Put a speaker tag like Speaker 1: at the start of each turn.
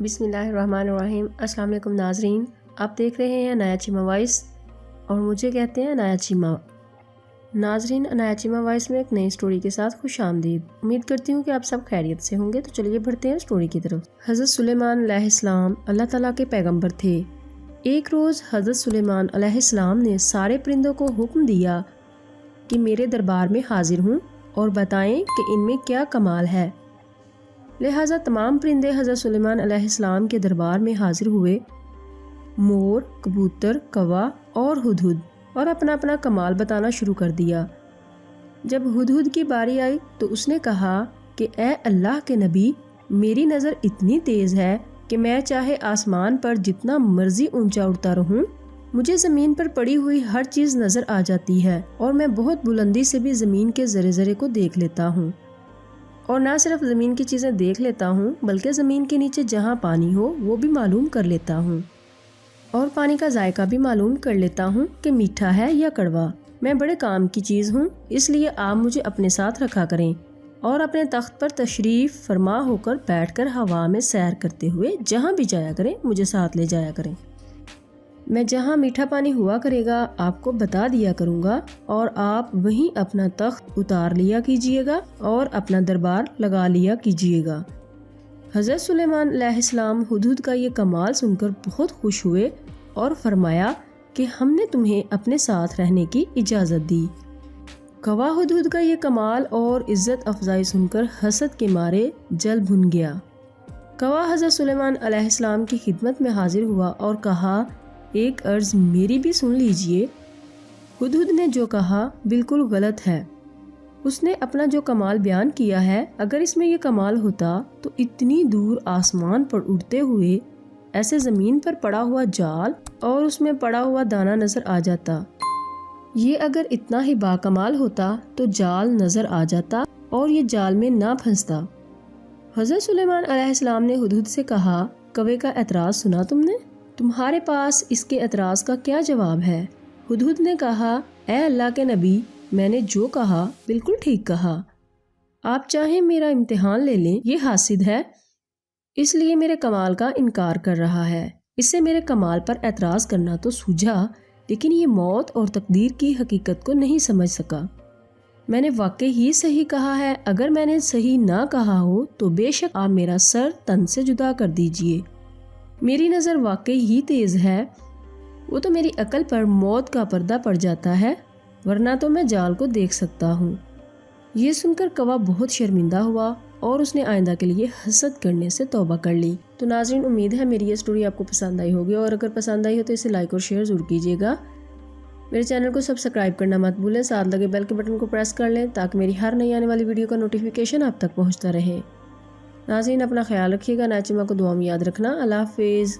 Speaker 1: بسم اللہ الرحمن الرحیم۔ السلام علیکم ناظرین، آپ دیکھ رہے ہیں انایا چیمہ وائس اور مجھے کہتے ہیں انایا چیمہ۔ ناظرین، انایا چیمہ وائس میں ایک نئی سٹوری کے ساتھ خوش آمدید۔ امید کرتی ہوں کہ آپ سب خیریت سے ہوں گے، تو چلیے بڑھتے ہیں سٹوری کی طرف۔ حضرت سلیمان علیہ السلام اللہ تعالیٰ کے پیغمبر تھے۔ ایک روز حضرت سلیمان علیہ السلام نے سارے پرندوں کو حکم دیا کہ میرے دربار میں حاضر ہوں اور بتائیں کہ ان میں کیا کمال ہے۔ لہٰذا تمام پرندے حضرت سلیمان علیہ السلام کے دربار میں حاضر ہوئے، مور، کبوتر، کوا اور ہدہد، اور اپنا اپنا کمال بتانا شروع کر دیا۔ جب ہدہد کی باری آئی تو اس نے کہا کہ اے اللہ کے نبی، میری نظر اتنی تیز ہے کہ میں چاہے آسمان پر جتنا مرضی اونچا اڑتا رہوں، مجھے زمین پر پڑی ہوئی ہر چیز نظر آ جاتی ہے، اور میں بہت بلندی سے بھی زمین کے ذرے ذرے کو دیکھ لیتا ہوں، اور نہ صرف زمین کی چیزیں دیکھ لیتا ہوں بلکہ زمین کے نیچے جہاں پانی ہو وہ بھی معلوم کر لیتا ہوں، اور پانی کا ذائقہ بھی معلوم کر لیتا ہوں کہ میٹھا ہے یا کڑوا۔ میں بڑے کام کی چیز ہوں، اس لیے آپ مجھے اپنے ساتھ رکھا کریں اور اپنے تخت پر تشریف فرما ہو کر بیٹھ کر ہوا میں سیر کرتے ہوئے جہاں بھی جایا کریں مجھے ساتھ لے جایا کریں۔ میں جہاں میٹھا پانی ہوا کرے گا آپ کو بتا دیا کروں گا، اور آپ وہیں اپنا تخت اتار لیا کیجیے گا اور اپنا دربار لگا لیا کیجیے گا۔ حضرت سلیمان علیہ السلام ہدہد کا یہ کمال سن کر بہت خوش ہوئے اور فرمایا کہ ہم نے تمہیں اپنے ساتھ رہنے کی اجازت دی۔ کوا ہدہد کا یہ کمال اور عزت افزائی سن کر حسد کے مارے جل بھن گیا۔ کوا حضرت سلیمان علیہ السلام کی خدمت میں حاضر ہوا اور کہا، ایک عرض میری بھی سن لیجئے۔ ہدہد نے جو کہا بالکل غلط ہے۔ اس نے اپنا جو کمال بیان کیا ہے، اگر اس میں یہ کمال ہوتا تو اتنی دور آسمان پر اڑتے ہوئے ایسے زمین پر پڑا ہوا جال اور اس میں پڑا ہوا دانہ نظر آ جاتا۔ یہ اگر اتنا ہی باکمال ہوتا تو جال نظر آ جاتا اور یہ جال میں نہ پھنستا۔ حضرت سلیمان علیہ السلام نے ہدہد سے کہا، کوے کا اعتراض سنا تم نے؟ تمہارے پاس اس کے اعتراض کا کیا جواب ہے؟ ہدہد نے کہا، اے اللہ کے نبی، میں نے جو کہا بالکل ٹھیک کہا۔ آپ چاہیں میرا امتحان لے لیں، یہ حاسد ہے، اس لیے میرے کمال کا انکار کر رہا ہے۔ اس سے میرے کمال پر اعتراض کرنا تو سوجھا، لیکن یہ موت اور تقدیر کی حقیقت کو نہیں سمجھ سکا۔ میں نے واقعی ہی صحیح کہا ہے، اگر میں نے صحیح نہ کہا ہو تو بے شک آپ میرا سر تن سے جدا کر دیجئے۔ میری نظر واقعی ہی تیز ہے، وہ تو میری عقل پر موت کا پردہ پڑ جاتا ہے، ورنہ تو میں جال کو دیکھ سکتا ہوں۔ یہ سن کر کوا بہت شرمندہ ہوا اور اس نے آئندہ کے لیے حسد کرنے سے توبہ کر لی۔ تو ناظرین، امید ہے میری یہ سٹوری آپ کو پسند آئی ہوگی، اور اگر پسند آئی ہو تو اسے لائک اور شیئر ضرور کیجیے گا۔ میرے چینل کو سبسکرائب کرنا مت بھولیں، ساتھ لگے بیل کے بٹن کو پریس کر لیں تاکہ میری ہر نئی آنے والی ویڈیو کا نوٹیفیکیشن آپ تک پہنچتا رہے۔ ناظرین، اپنا خیال رکھیے گا، انایا چیمہ کو دعا میں یاد رکھنا۔ اللہ حافظ۔